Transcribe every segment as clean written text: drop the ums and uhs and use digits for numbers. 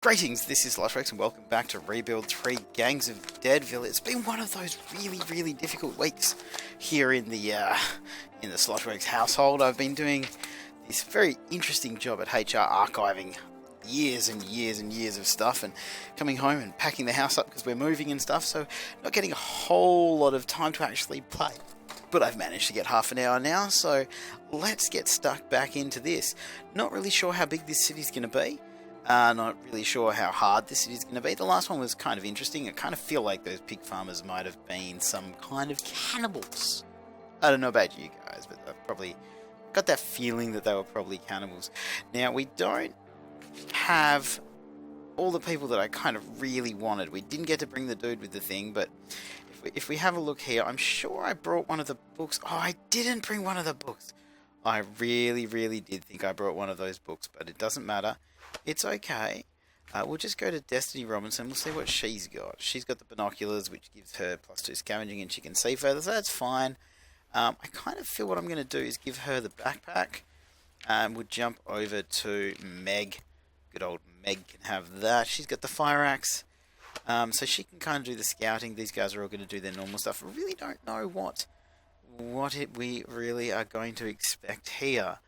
Greetings, this is Lushrex and welcome back to Rebuild 3 Gangs of Deadville. It's been one of those really difficult weeks here in the Slushworks household. I've been doing this very interesting job at HR archiving years and years of stuff and coming home and packing the house up because we're moving and stuff, so not getting a whole lot of time to actually play. But I've managed to get half an hour now, so let's get stuck back into this. Not really sure how big this city's going to be. Not really sure how hard this is going to be. The last one was kind of interesting. I kind of feel like those pig farmers might have been some kind of cannibals. I don't know about you guys, but I've probably got that feeling that they were probably cannibals. Now, we don't have all the people that I kind of really wanted. We didn't get to bring the dude with the thing, but if we have a look here, I'm sure I brought one of the books. Oh, I didn't bring one of the books. I really did think I brought one of those books, but it doesn't matter. It's okay. We'll just go to Destiny Robinson. We'll see what she's got. She's got the binoculars, which gives her +2 scavenging, and she can see further, so that's fine. I kind of feel what I'm going to do is give her the backpack. We'll jump over to Meg. Good old Meg can have that. She's got the fire axe, so she can kind of do the scouting. These guys are all going to do their normal stuff. I really don't know what we really are going to expect here.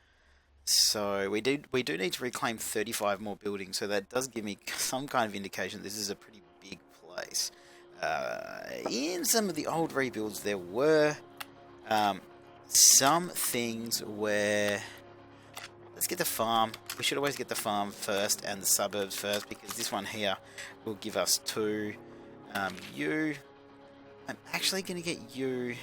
So we do need to reclaim 35 more buildings, so that does give me some kind of indication this is a pretty big place. In some of the old rebuilds there were some things where... Let's get the farm. We should always get the farm first and the suburbs first, because this one here will give us 2. You... I'm actually going to get you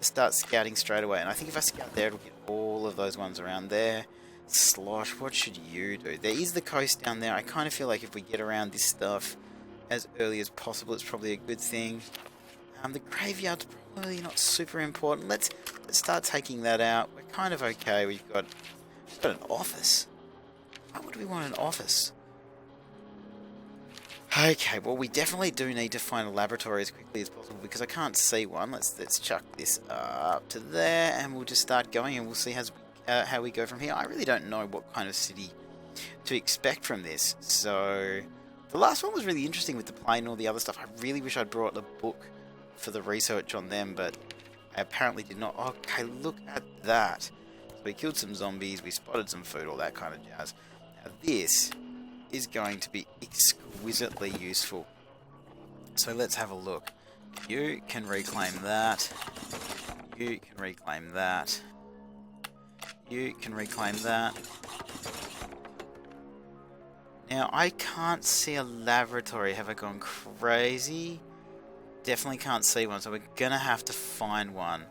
to start scouting straight away, and I think if I scout there it'll get all of those ones around there. Slosh, what should you do? There is the coast down there. I kind of feel like if we get around this stuff as early as possible, it's probably a good thing. The graveyard's probably not super important. Let's start taking that out. We're kind of okay. We've got an office. Why would we want an office? Okay, well, we definitely do need to find a laboratory as quickly as possible because I can't see one. Let's chuck this up to there, and we'll just start going, and we'll see how we go from here. I really don't know what kind of city to expect from this. So the last one was really interesting with the plane and all the other stuff. I really wish I'd brought the book for the research on them, but I apparently did not. Okay, look at that. So we killed some zombies, we spotted some food, all that kind of jazz. Now this is going to be exquisitely useful. So let's have a look. You can reclaim that. You can reclaim that. You can reclaim that. Now I can't see a laboratory. Have I gone crazy? Definitely can't see one, so we're gonna have to find one.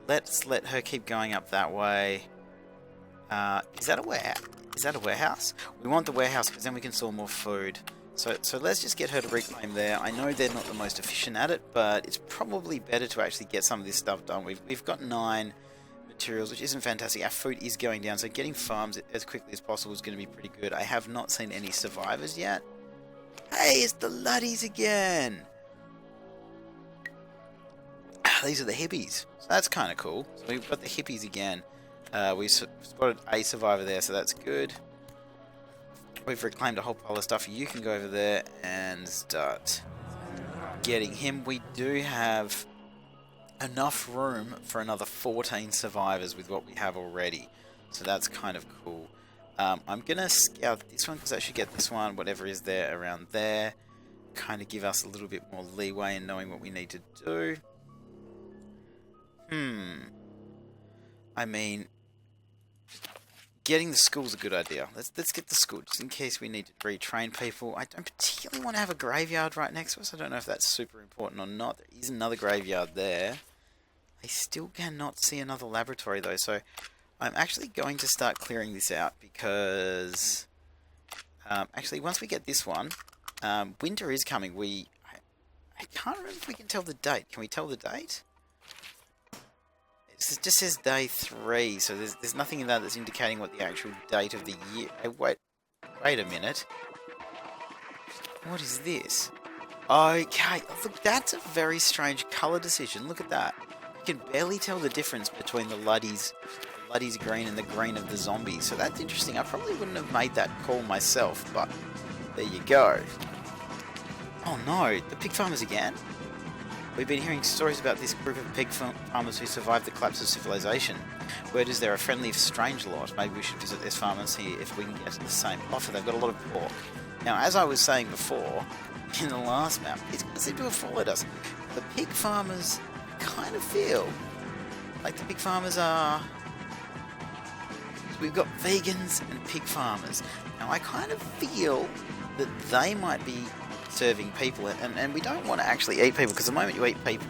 Let's let her keep going up that way. Is that a warehouse? Is that a warehouse? We want the warehouse because then we can store more food. So let's just get her to reclaim there. I know they're not the most efficient at it, but it's probably better to actually get some of this stuff done. We've got 9 materials, which isn't fantastic. Our food is going down, so getting farms as quickly as possible is going to be pretty good. I have not seen any survivors yet. Hey, it's the Luddies again! These are the hippies. So that's kind of cool. So we've got the hippies again. We spotted a survivor there, so that's good. We've reclaimed a whole pile of stuff. You can go over there and start getting him. We do have enough room for another 14 survivors with what we have already. So that's kind of cool. I'm going to scout this one because I should get this one, whatever is there around there. Kind of give us a little bit more leeway in knowing what we need to do. I mean, getting the school's a good idea. Let's get the school, just in case we need to retrain people. I don't particularly want to have a graveyard right next to us. I don't know if that's super important or not. There is another graveyard there. I still cannot see another laboratory though, so I'm actually going to start clearing this out because... actually, once we get this one, winter is coming. I can't remember if we can tell the date. Can we tell the date? It just says day 3, so there's nothing in that that's indicating what the actual date of the year... Hey, wait a minute. What is this? Okay, look, that's a very strange colour decision. Look at that. You can barely tell the difference between the Luddies green and the green of the zombies, so that's interesting. I probably wouldn't have made that call myself, but There you go. Oh no, the pig farmers again? We've been hearing stories about this group of pig farmers who survived the collapse of civilization. Word is they're a friendly, strange lot. Maybe we should visit this farm and see if we can get the same offer. They've got a lot of pork. Now, as I was saying before, in the last map, these guys seem to have followed us. The pig farmers kind of feel like the pig farmers are... We've got vegans and pig farmers. Now, I kind of feel that they might be serving people, and we don't want to actually eat people, because the moment you eat people,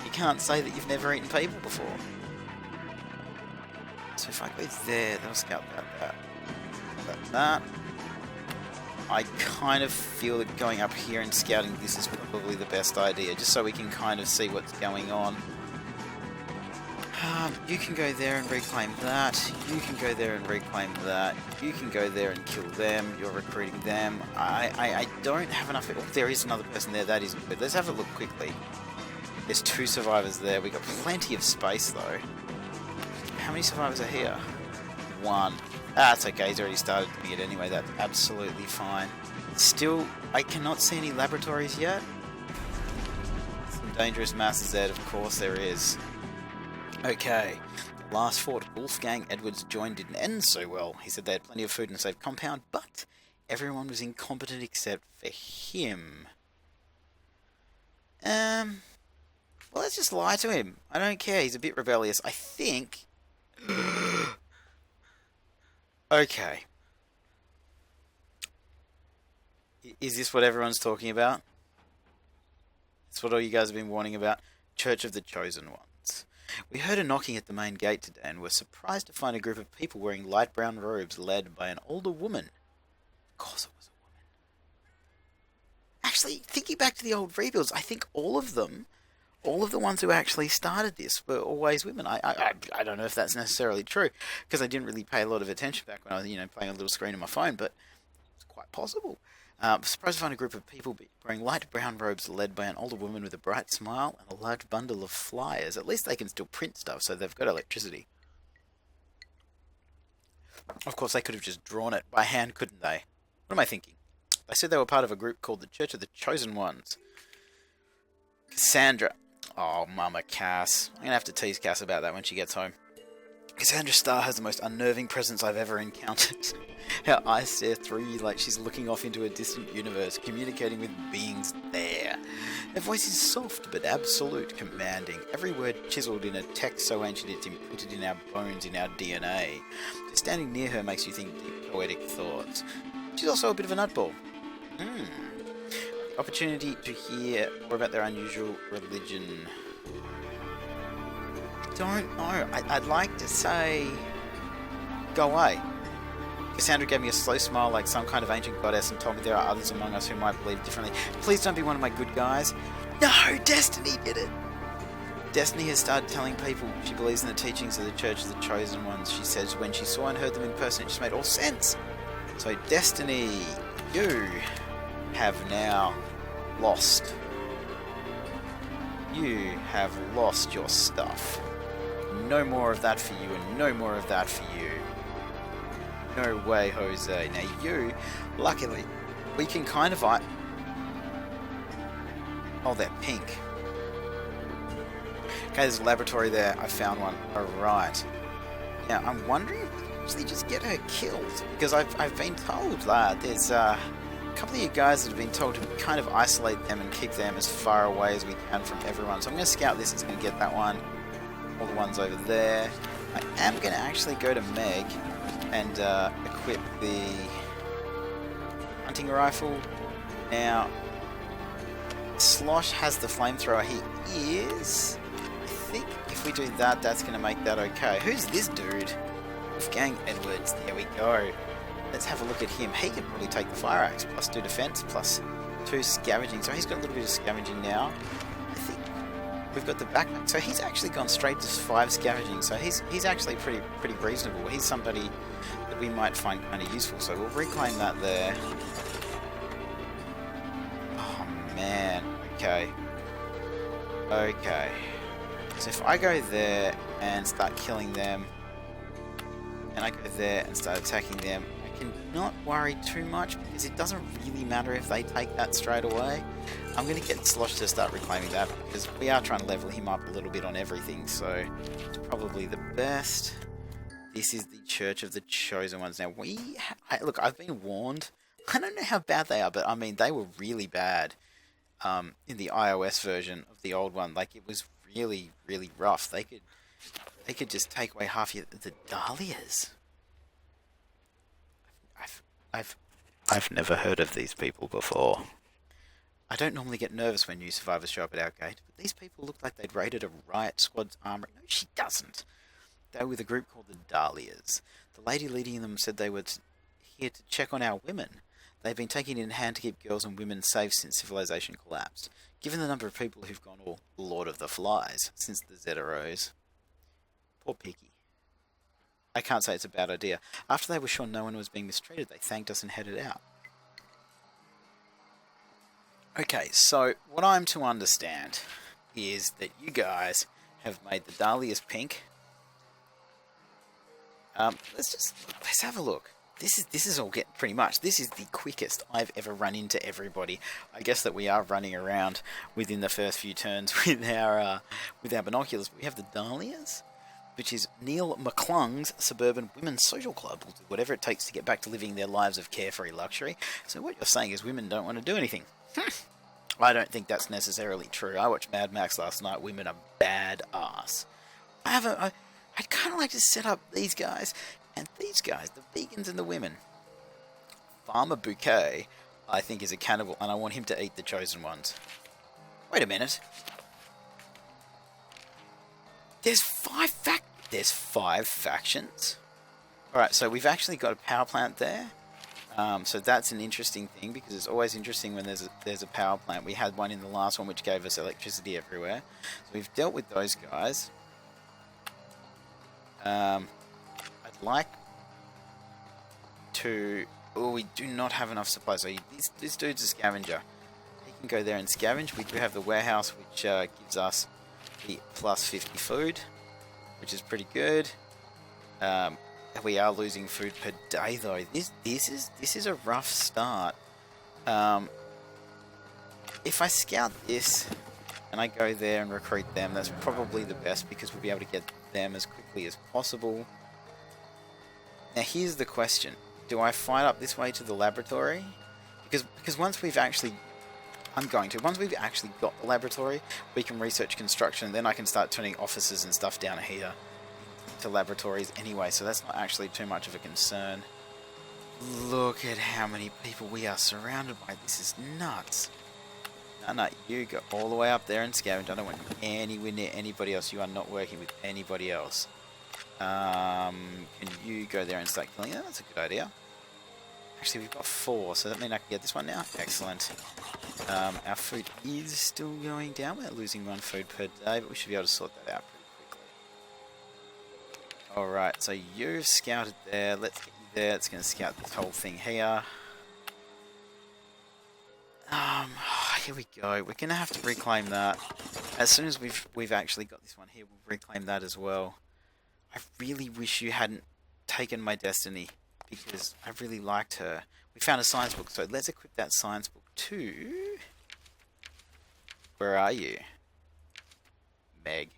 you can't say that you've never eaten people before. So if I go there, that'll scout that. I kind of feel that going up here and scouting this is probably the best idea, just so we can kind of see what's going on. You can go there and reclaim that. You can go there and reclaim that. You can go there and kill them. You're recruiting them. I don't have enough... Oh, there is another person there. That isn't good. Let's have a look quickly. There's 2 survivors there. We've got plenty of space, though. How many survivors are here? 1. That's okay. He's already started doing it anyway. That's absolutely fine. Still, I cannot see any laboratories yet. Some dangerous masses there. Of course there is. Okay, the last fort, Wolfgang Edwards joined didn't end so well. He said they had plenty of food in a safe compound, but everyone was incompetent except for him. Well, let's just lie to him. I don't care, he's a bit rebellious. I think... Okay. Is this what everyone's talking about? It's what all you guys have been warning about? Church of the Chosen Ones. We heard a knocking at the main gate today and were surprised to find a group of people wearing light brown robes led by an older woman. Of course it was a woman. Actually, thinking back to the old rebuilds, I think all of the ones who actually started this were always women. I don't know if that's necessarily true, because I didn't really pay a lot of attention back when I was, playing a little screen on my phone, but it's quite possible. Surprised to find a group of people wearing light brown robes led by an older woman with a bright smile and a large bundle of flyers. At least they can still print stuff, so they've got electricity. Of course, they could have just drawn it by hand, couldn't they? What am I thinking? They said they were part of a group called the Church of the Chosen Ones. Cassandra. Oh, Mama Cass. I'm going to have to tease Cass about that when she gets home. Cassandra Starr has the most unnerving presence I've ever encountered. Her eyes stare through you like she's looking off into a distant universe, communicating with beings there. Her voice is soft but absolute, commanding. Every word chiseled in a text so ancient it's imprinted in our bones, in our DNA. Standing near her makes you think deep, poetic thoughts. She's also a bit of a nutball. Opportunity to hear more about their unusual religion. Don't know. I'd like to say... Go away. Cassandra gave me a slow smile like some kind of ancient goddess and told me there are others among us who might believe differently. Please don't be one of my good guys. No! Destiny did it! Destiny has started telling people she believes in the teachings of the Church of the Chosen Ones. She says when she saw and heard them in person, it just made all sense. So Destiny, you have now lost. You have lost your stuff. No more of that for you, and no more of that for you. No way, Jose. Now you, luckily, we can kind of... Oh, they're pink. Okay, there's a laboratory there. I found one. Alright. Now, I'm wondering if we can actually just get her killed. Because I've been told that there's a couple of you guys that have been told to kind of isolate them and keep them as far away as we can from everyone. So I'm going to scout this. It's going to get that one. All the ones over there. I am going to actually go to Meg and equip the hunting rifle. Now, Slosh has the flamethrower. He is... I think if we do that, that's going to make that okay. Who's this dude? Wolfgang Edwards. There we go. Let's have a look at him. He could probably take the fire axe. +2 defense, +2 scavenging. So he's got a little bit of scavenging now. I think we've got the backpack. So he's actually gone straight to 5 scavenging. So he's actually pretty reasonable. He's somebody that we might find kind of useful. So we'll reclaim that there. Oh man. Okay. Okay. So if I go there and start killing them, and I go there and start attacking them, can not worry too much because it doesn't really matter if they take that straight away. I'm going to get Slosh to start reclaiming that because we are trying to level him up a little bit on everything, so it's probably the best. This is the Church of the Chosen Ones. Now, look, I've been warned. I don't know how bad they are, but I mean, they were really bad in the iOS version of the old one. Like, it was really, really rough. They could just take away half the Dahlias. I've never heard of these people before. I don't normally get nervous when new survivors show up at our gate, but these people look like they'd raided a riot squad's armory. No, she doesn't. They were with a group called the Dahlias. The lady leading them said they were here to check on our women. They've been taking it in hand to keep girls and women safe since civilization collapsed. Given the number of people who've gone all Lord of the Flies since the Zeta rose. Poor Picky. I can't say it's a bad idea. After they were sure no one was being mistreated, they thanked us and headed out. Okay, so what I'm to understand is that you guys have made the Dahlias pink. Let's have a look. This is all pretty much. This is the quickest I've ever run into everybody. I guess that we are running around within the first few turns with our binoculars. We have the Dahlias, which is Neil McClung's Suburban Women's Social Club. Will do whatever it takes to get back to living their lives of carefree luxury. So what you're saying is women don't want to do anything. I don't think that's necessarily true. I watched Mad Max last night. Women are badass. I'd kind of like to set up these guys and these guys, the vegans and the women. Farmer Bouquet, I think, is a cannibal, and I want him to eat the chosen ones. Wait a minute. There's five factions. Alright, so we've actually got a power plant there. So that's an interesting thing, because it's always interesting when there's a power plant. We had one in the last one which gave us electricity everywhere. So we've dealt with those guys. I'd like to... Oh, we do not have enough supplies. So this dude's a scavenger. He can go there and scavenge. We do have the warehouse, which gives us the plus 50 food, which is pretty good. We are losing food per day, though. This is a rough start. If I scout this and I go there and recruit them, that's probably the best, because we'll be able to get them as quickly as possible. Now here's the question: do I fight up this way to the laboratory? Because once we've actually once we've actually got the laboratory, we can research construction, and then I can start turning offices and stuff down here to laboratories anyway, so that's not actually too much of a concern. Look at how many people we are surrounded by. This is nuts. No, you go all the way up there and scavenge. I don't want you anywhere near anybody else. You are not working with anybody else. Can you go there and start killing them? That's a good idea. Actually, we've got 4, so that means I can get this one now. Excellent. Our food is still going down. We're losing 1 food per day, but we should be able to sort that out pretty quickly. Alright, so you've scouted there. Let's get you there. It's going to scout this whole thing here. Here we go. We're going to have to reclaim that. As soon as we've actually got this one here, we'll reclaim that as well. I really wish you hadn't taken my destiny, because I really liked her. We found a science book, so let's equip that science book too. Where are you? Meg.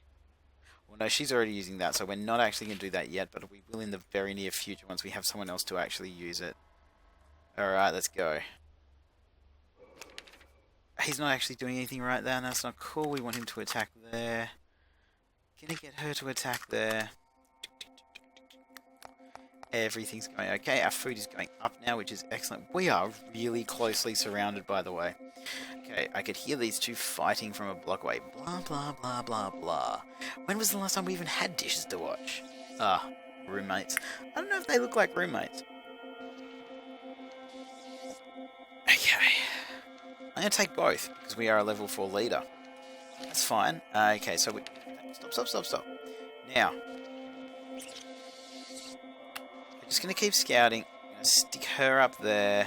Well, no, she's already using that, so we're not actually going to do that yet, but we will in the very near future once we have someone else to actually use it. Alright, let's go. He's not actually doing anything right there, and that's not cool. We want him to attack there. Gonna get her to attack there. Everything's going okay. Our food is going up now, which is excellent. We are really closely surrounded, by the way. Okay, I could hear these two fighting from a block away. Blah, blah, blah, blah, blah. When was the last time we even had dishes to watch? Roommates. I don't know if they look like roommates. Okay. I'm going to take both, because we are a level 4 leader. That's fine. Okay, so we... Stop. Now... we're just going to keep scouting. I'm going to stick her up there.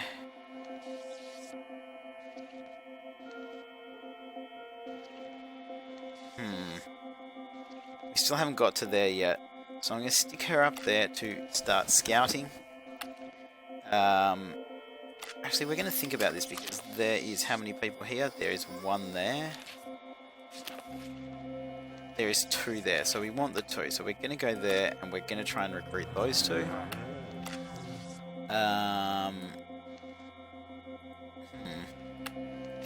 We still haven't got to there yet. So I'm going to stick her up there to start scouting. Actually, we're going to think about this because there is how many people here? There is one there. There is two there, so we want the two. So we're going to go there, and we're going to try and recruit those two.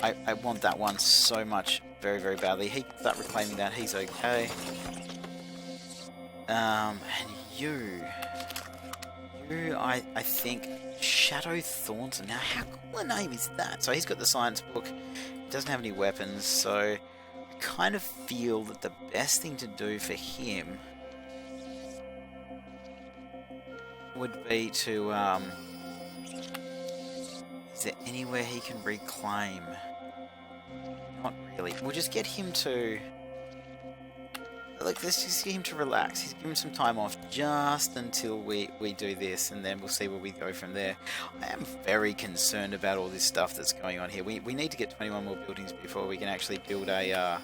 I want that one so much, very, very badly. He can start reclaiming that. He's okay. And you, I think, Shadow Thornton. Now, how cool a name is that? So he's got the science book. He doesn't have any weapons, so I kind of feel that the best thing to do for him would be to, is there anywhere he can reclaim? Not really. We'll just get him to... Like, let's just get him to relax. He's given some time off just until we do this, and then we'll see where we go from there. I am very concerned about all this stuff that's going on here. We need to get 21 more buildings before we can actually build a...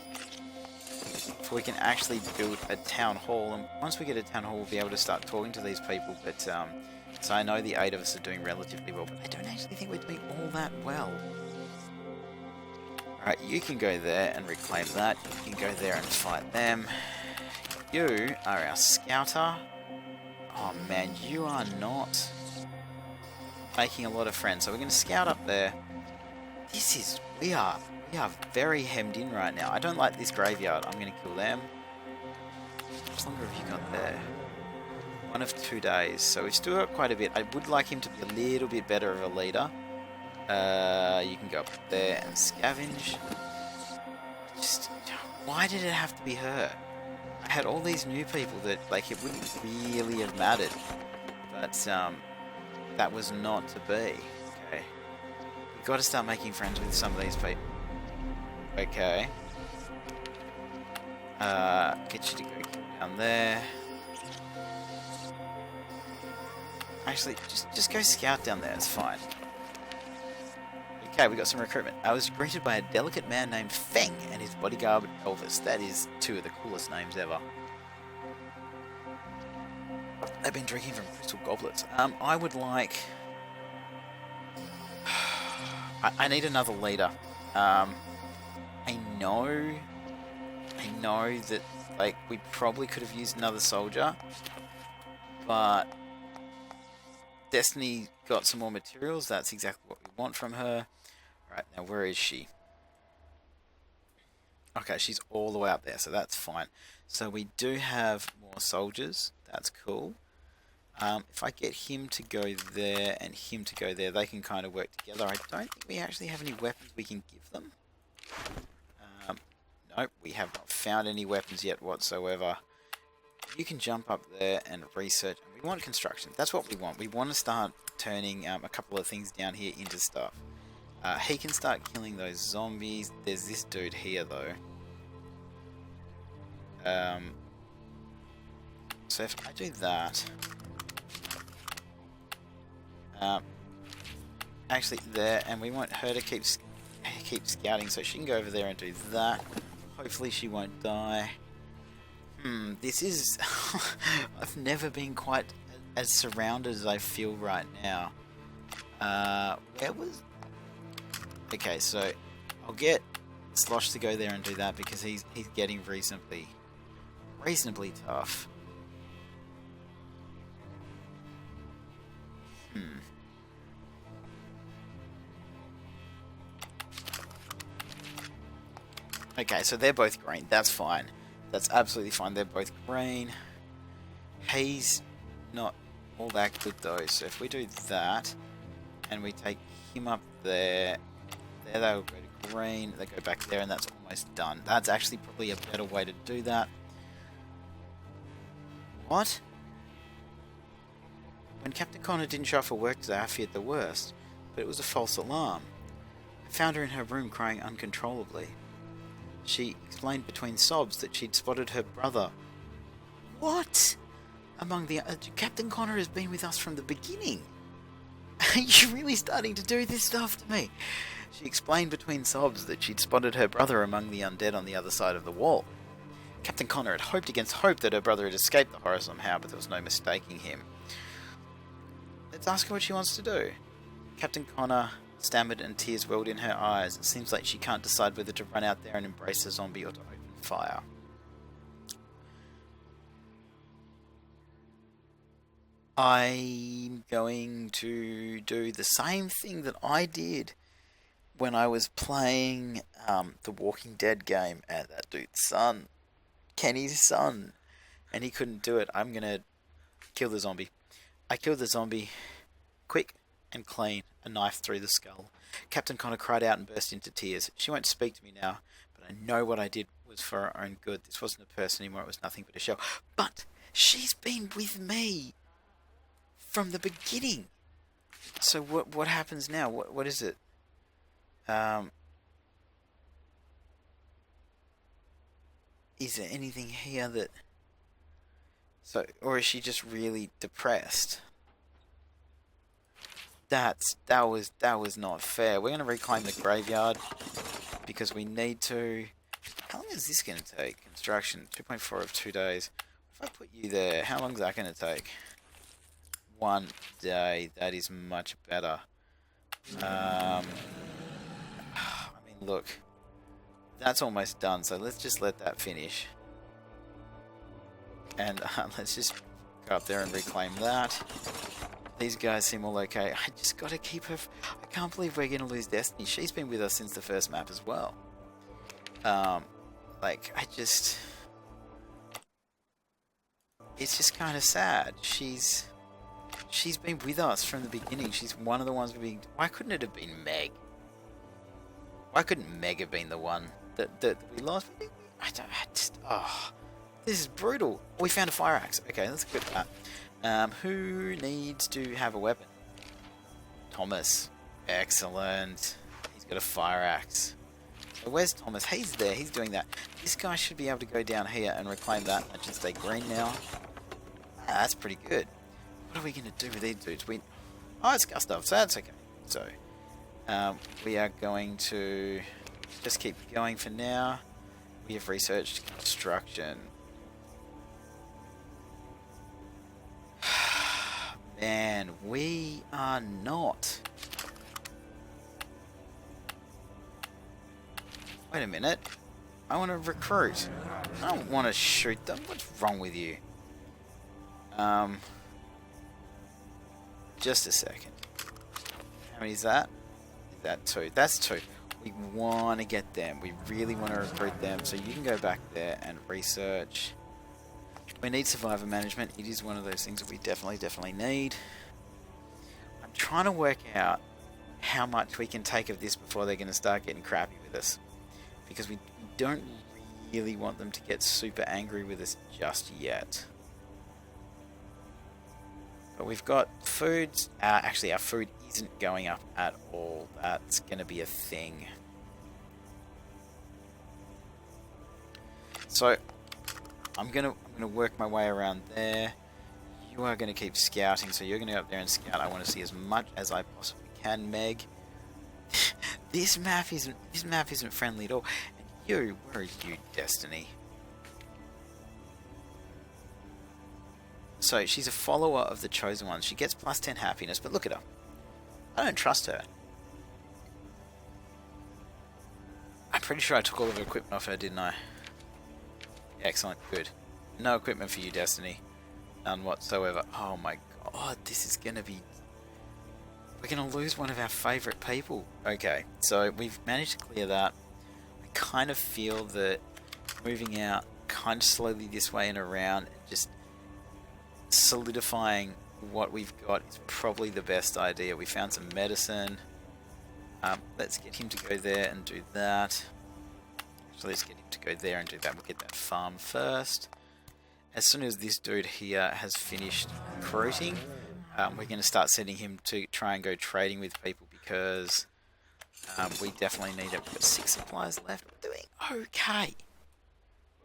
before we can actually build a town hall. And once we get a town hall, we'll be able to start talking to these people. But, so I know the 8 of us are doing relatively well, but I don't actually think we're doing all that well. Alright, you can go there and reclaim that. You can go there and fight them. You are our scouter. Oh man, you are not making a lot of friends. So we're going to scout up there. This is... We are very hemmed in right now. I don't like this graveyard. I'm going to kill them. How much longer have you got there? 1 of 2 days. So we've still got quite a bit. I would like him to be a little bit better of a leader. You can go up there and scavenge. Just, why did it have to be her? I had all these new people that, like, it wouldn't really have mattered. But, that was not to be. Okay. We've got to start making friends with some of these people. Okay. Get you to go down there. Actually, just go scout down there, it's fine. Okay, we got some recruitment. I was greeted by a delicate man named Feng and his bodyguard Elvis. That is 2 of the coolest names ever. They've been drinking from crystal goblets. I would like... I need another leader. I know that, like, we probably could have used another soldier, but Destiny got some more materials. That's exactly what we want from her. Right, now where is she? Okay, she's all the way up there, so that's fine. So we do have more soldiers. That's cool. If I get him to go there and him to go there, they can kind of work together. I don't think we actually have any weapons we can give them. Nope, we have not found any weapons yet whatsoever. You can jump up there and research. We want construction. That's what we want. We want to start turning a couple of things down here into stuff. He can start killing those zombies. There's this dude here, though. So if I do that... actually there, and we want her to keep scouting, so she can go over there and do that. Hopefully she won't die. This is... I've never been quite as surrounded as I feel right now. Where was... Okay, so I'll get Slosh to go there and do that because he's getting reasonably tough. Okay, so they're both green. That's fine. That's absolutely fine. They're both green. He's not all that good though. So if we do that, and we take him up there, they'll go to green. They go back there, and that's almost done. That's actually probably a better way to do that. What? When Captain Connor didn't show up for work today, I feared the worst, but it was a false alarm. I found her in her room crying uncontrollably. She explained between sobs that she'd spotted her brother. What? Among the... Captain Connor has been with us from the beginning. Are you really starting to do this stuff to me? She explained between sobs that she'd spotted her brother among the undead on the other side of the wall. Captain Connor had hoped against hope that her brother had escaped the horror somehow, but there was no mistaking him. Let's ask her what she wants to do. Captain Connor stammered and tears welled in her eyes. It seems like she can't decide whether to run out there and embrace the zombie or to open fire. I'm going to do the same thing that I did when I was playing the Walking Dead game at that dude's son, Kenny's son, and he couldn't do it. I'm going to kill the zombie. I killed the zombie quick and clean, a knife through the skull. Captain Connor cried out and burst into tears. She won't speak to me now, but I know what I did was for her own good. This wasn't a person anymore, it was nothing but a shell. But she's been with me from the beginning. So what happens now? What is it? Is there anything here that... So, or is she just really depressed? That was not fair. We're going to reclaim the graveyard because we need to. How long is this going to take? Construction 2.4 of 2 days. If I put you there, how long is that going to take? 1 day. That is much better. I mean, look, that's almost done. So let's just let that finish, and let's just go up there and reclaim that. These guys seem all okay. I just got to keep her... I can't believe we're going to lose Destiny. She's been with us since the first map as well. Like, I just... It's just kind of sad. She's been with us from the beginning. She's one of the ones being... Why couldn't it have been Meg? Why couldn't Meg have been the one that we lost? I just... Oh, this is brutal. We found a fire axe. Okay, let's get that. Who needs to have a weapon? Thomas. Excellent. He's got a fire axe. So where's Thomas? He's there. He's doing that. This guy should be able to go down here and reclaim that. That should stay green now. That's pretty good. What are we going to do with these dudes? Oh, it's Gustav, so that's okay. So, we are going to just keep going for now. We have researched construction. Man, we are not. Wait a minute. I want to recruit. I don't want to shoot them. What's wrong with you? Just a second. How many is that? Is that 2? That's 2. We want to get them. We really want to recruit them. So you can go back there and research. We need survivor management. It is one of those things that we definitely need. I'm trying to work out how much we can take of this before they're going to start getting crappy with us. Because we don't really want them to get super angry with us just yet. But we've got food. Actually, our food isn't going up at all. That's going to be a thing. So I'm gonna work my way around there. You are gonna keep scouting, so you're gonna go up there and scout. I want to see as much as I possibly can, Meg. This map isn't friendly at all. And you, where are you, Destiny? So she's a follower of the Chosen Ones. She gets plus 10 happiness, but look at her. I don't trust her. I'm pretty sure I took all of her equipment off her, didn't I? Excellent, good. No equipment for you, Destiny. None whatsoever. Oh my god, this is gonna be... We're gonna lose one of our favourite people. Okay, so we've managed to clear that. I kind of feel that moving out kind of slowly this way and around and just solidifying what we've got is probably the best idea. We found some medicine. Let's get him to go there and do that. So let's get him to go there and do that. We'll get that farm first. As soon as this dude here has finished recruiting, we're going to start sending him to try and go trading with people because we definitely need it. We've got 6 supplies left. We're doing okay.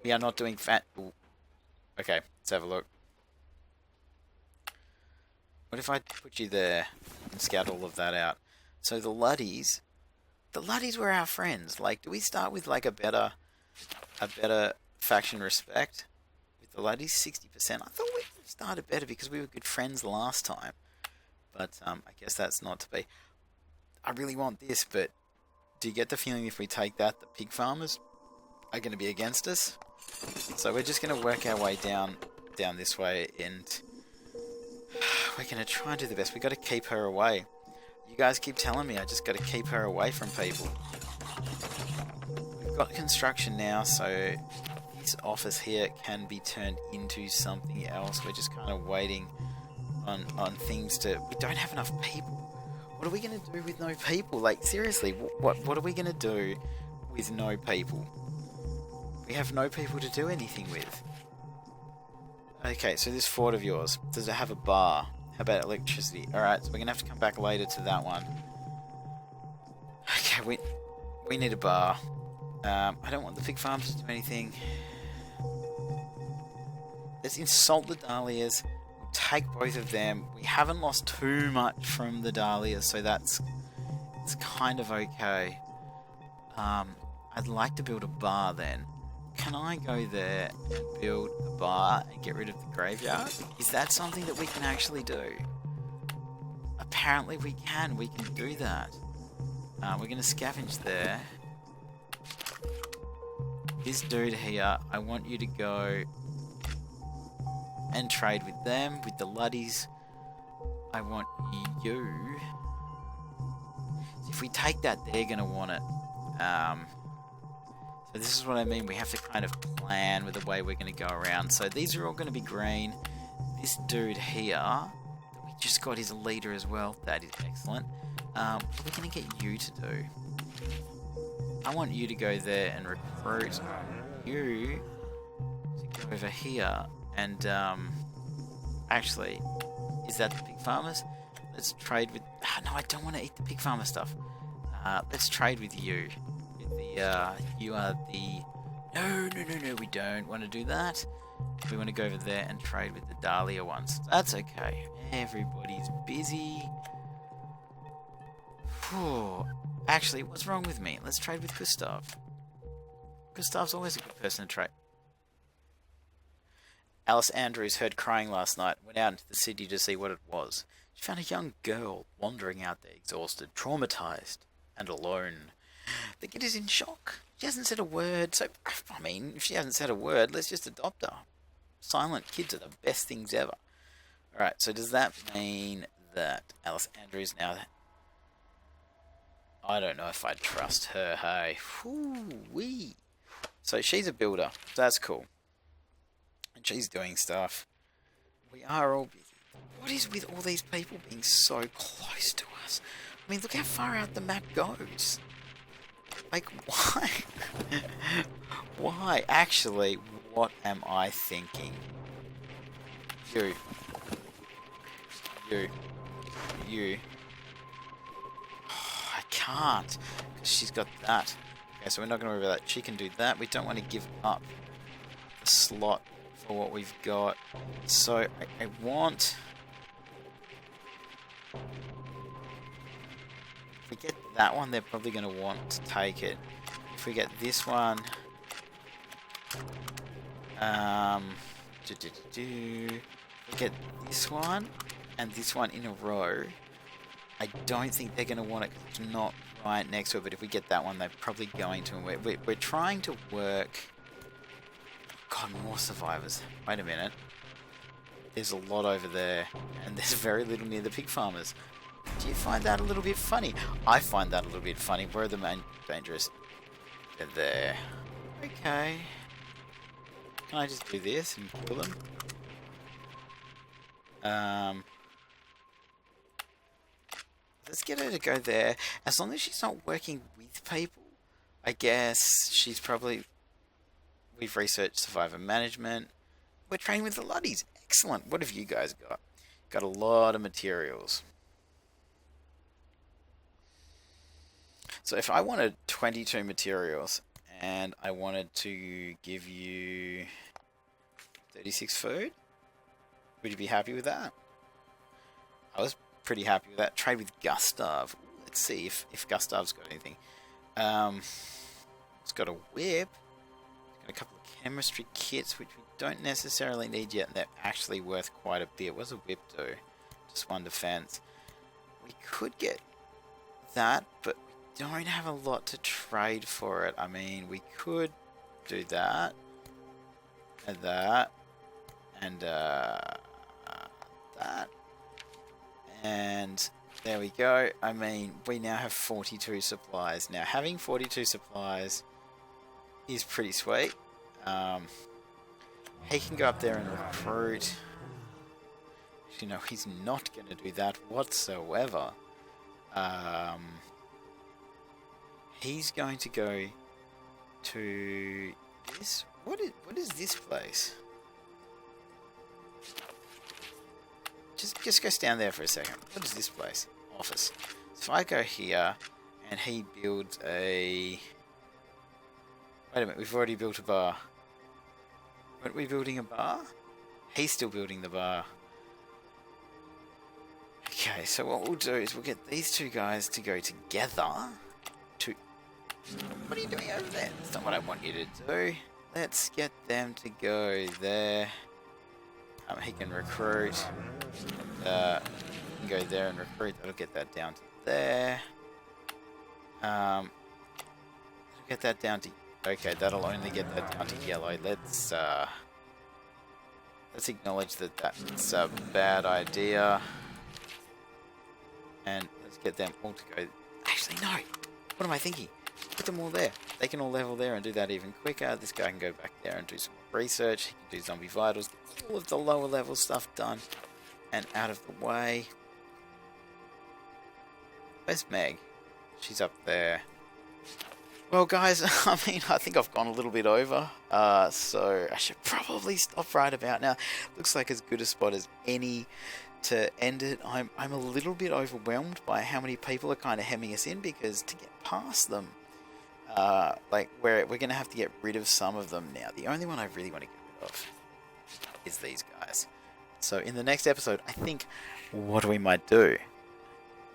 We are not doing fat. Ooh. Okay, let's have a look. What if I put you there and scout all of that out? So the Luddies were our friends. Like, do we start with like a better faction respect with the Luddies? 60%. I thought we started better because we were good friends last time. But I guess that's not to be. I really want this, but do you get the feeling if we take that, the pig farmers are going to be against us? So we're just going to work our way down this way, and we're going to try and do the best. We've got to keep her away. You guys keep telling me I just got to keep her away from people. We've got construction now, so this office here can be turned into something else. We're just kind of waiting on things to... We don't have enough people. What are we going to do with no people? Like, seriously, what are we going to do with no people? We have no people to do anything with. Okay, so this fort of yours, does it have a bar? How about electricity? Alright, so we're going to have to come back later to that one. Okay, we need a bar. I don't want the pig farms to do anything. Let's insult the dahlias. We'll take both of them. We haven't lost too much from the dahlias, so it's kind of okay. I'd like to build a bar then. Can I go there and build a bar and get rid of the graveyard? Is that something that we can actually do? Apparently we can do that. We're going to scavenge there. This dude here, I want you to go and trade with them, with the Luddies. I want you... So if we take that, they're going to want it. So this is what I mean, we have to kind of plan with the way we're going to go around. So these are all going to be green. This dude here, that we just got his leader as well, that is excellent. What are we going to get you to do? I want you to go there and recruit you to go over here and, actually, is that the pig farmers? Let's trade with... no, I don't want to eat the pig farmer stuff. Let's trade with you. You are the... No, we don't want to do that. We want to go over there and trade with the Dahlia ones. That's okay. Everybody's busy. Whew. Actually, what's wrong with me? Let's trade with Gustav. Gustav's always a good person to trade. Alice Andrews heard crying last night, went out into the city to see what it was. She found a young girl wandering out there, exhausted, traumatized, and alone. The kid is in shock. She hasn't said a word, so, I mean, if she hasn't said a word, let's just adopt her. Silent kids are the best things ever. Alright, so does that mean that Alice Andrews now... I don't know if I trust her, hey. Whoo-wee. So she's a builder. That's cool. And she's doing stuff. We are all busy. What is with all these people being so close to us? I mean, look how far out the map goes. Like, why? Why? Actually, what am I thinking? You. Oh, I can't, because she's got that. Okay, so we're not going to worry about that. She can do that. We don't want to give up the slot for what we've got. So, I want... If we get that one, they're probably going to want to take it. If we get this one... If we get this one and this one in a row, I don't think they're going to want it because it's not right next to it, but if we get that one, they're probably going to. And we're trying to work... God, more survivors. Wait a minute. There's a lot over there, and there's very little near the pig farmers. Do you find that a little bit funny? I find that a little bit funny. Where are the main dangerous? They're there. Okay. Can I just do this and kill them? Let's get her to go there. As long as she's not working with people, I guess she's probably... We've researched survivor management. We're training with the Luddies. Excellent. What have you guys got? Got a lot of materials. So if I wanted 22 materials and I wanted to give you 36 food, would you be happy with that? I was pretty happy with that. Trade with Gustav. Let's see if Gustav's got anything. It's got a whip. It's got a couple of chemistry kits, which we don't necessarily need yet, and they're actually worth quite a bit. What's a whip do? Just one defense. we could get that, but we don't have a lot to trade for it. I mean, we could do that, and that, and that, and there we go. I mean, we now have 42 supplies. Now, having 42 supplies is pretty sweet. He can go up there and recruit. You know, he's not going to do that whatsoever. He's going to go to this. What is this place? Just go stand there for a second. What is this place? Office. So I go here, and he builds a... Wait a minute, we've already built a bar. Weren't we building a bar? He's still building the bar. Okay, so what we'll do is we'll get these two guys to go together to... What are you doing over there? That's not what I want you to do. Let's get them to go there. He can recruit. He can go there and recruit. That'll get that down to there. That'll get that down to... Okay, that'll only get that down to yellow. Let's acknowledge that that's a bad idea. And let's get them all to go... Actually, no! What am I thinking? Put them all there. They can all level there and do that even quicker. This guy can go back there and do some more research. He can do zombie vitals. Get all of the lower level stuff done and out of the way. Where's Meg? She's up there. Well, guys, I mean, I think I've gone a little bit over, so I should probably stop right about now. Looks like as good a spot as any to end it. I'm a little bit overwhelmed by how many people are kind of hemming us in, because to get past them, like, we're going to have to get rid of some of them now. The only one I really want to get rid of is these guys. So in the next episode, I think what we might do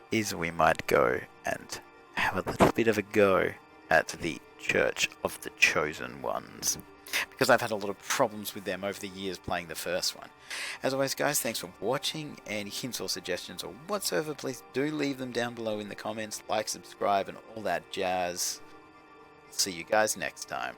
is we might go and have a little bit of a go at the Church of the Chosen Ones, because I've had a lot of problems with them over the years playing the first one. As always, guys, thanks for watching. Any hints or suggestions or whatsoever, please do leave them down below in the comments. Like, subscribe, and all that jazz. See you guys next time.